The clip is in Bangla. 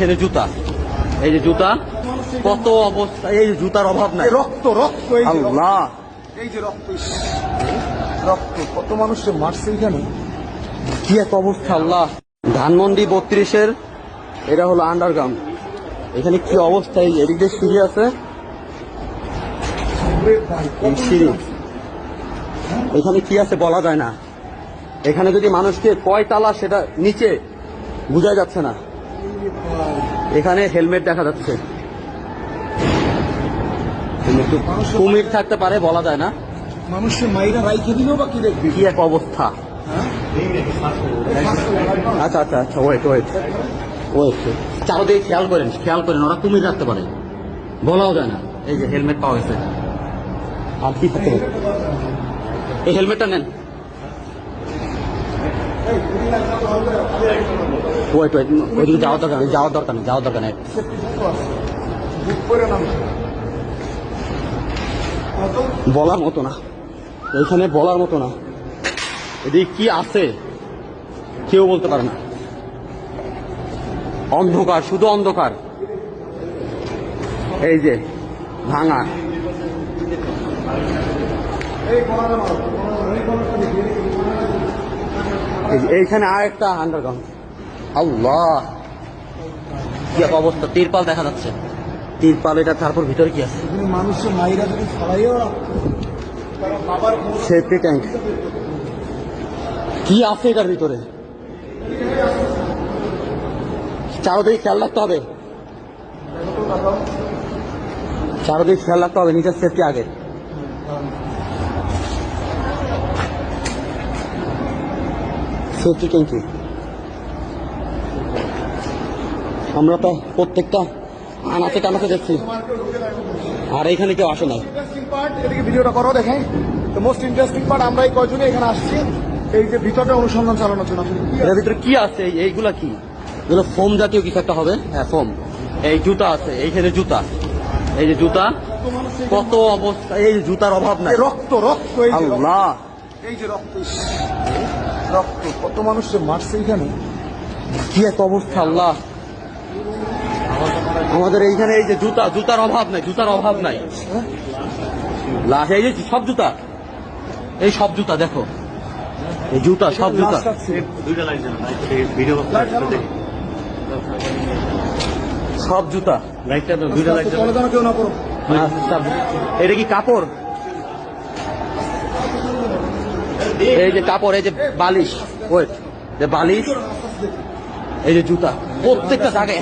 এইখানে জুতা, এই যে জুতা, কত অবস্থা, এই যে জুতার অভাব নাই। রক্ত রক্ত, এই যে আল্লাহ, এই যে রক্ত, রক্ত, কত মানুষকে মারছে এখানে, কি এক অবস্থা আল্লাহ। ধানমন্ডি 32-এর এটা হলো আন্ডারগ্রাউন্ড। এখানে কি অবস্থা, এই এদিক দিয়ে সিঁড়ি আছে, এই সিঁড়ি, এখানে কি আছে বলা যায় না। এখানে যদি মানুষকে কয় তালা সেটা নিচে বোঝা যাচ্ছে না। এখানে হেলমেট দেখা যাচ্ছে, কুমির থাকতে পারে বলা যায় না। মানুষকে মাইরা রাইখে দিল বা কি দেখবি, কি এক অবস্থা। আচ্ছা আচ্ছা আচ্ছা, ওয়েট ওয়েট ওয়েট, চারদিকে খেয়াল করেন, ওরা কুমির রাখতে পারে, বলাও যায় না। এই যে হেলমেট পাওয়া গেছে, আর কি থাকতে পারে। এই হেলমেটটা নেন। ওয়েট ওয়েট, ওইদিকে যাওয়ার দরকার নেই। বলার মতো না, এইখানে বলার মতো না। এদিকে কি আছে কেউ বলতে পারে না। অন্ধকার, শুধু অন্ধকার। এই যে ভাঙা, এইখানে আর একটা আন্ডারগ্রাউন্ড। আল্লাহ, কি এক অবস্থা। তিরপাল দেখা যাচ্ছে, তিরপাল, এটা তারপর ভিতরে কি আছে, মানুষের মাইরা যদি ছড়াইও সেফটি ট্যাঙ্ক, কি আছে এটার ভিতরে। চারদিকে খেয়াল রাখতে হবে, নিজের সেফটি আগে। সেফটি ট্যাঙ্কি, আমরা তো প্রত্যেকটা আনাচে টানাচে দেখছি, আর এইখানে কেউ আসে নাই। এদিকে ভিডিওটা করো, দেখেন তো মোস্ট ইন্টারেস্টিং পার্ট, আমরা এই কয়জনে এখানে আসছি এই যে ভিতরটা অনুসন্ধান চালানোর জন্য। এর ভিতরে কি আছে, এইগুলা কি, এগুলো ফোম জাতীয় কিছু একটা হবে। হ্যাঁ ফোম। এই জুতা আছে, এইখানে জুতা, এই যে জুতা, কত অবস্থা, এই জুতার অভাব নাই। রক্ত রক্ত, এই যে আল্লাহ, এই যে রক্ত, রক্ত, কত মানুষকে মারছে এখানে, কি এক অবস্থা আল্লাহ। আমাদের এইখানে এই যে জুতা, জুতার অভাব নাই। লাশ, এই যে সব জুতা, এই সব জুতা দেখো, এই জুতা, সব জুতা, সব জুতা। কেউ না করো। এটা কি কাপড়? এই যে কাপড়, এই যে বালিশ, ওয়েট, যে বালিশ, এই যে জুতা, প্রত্যেকটা জায়গায়।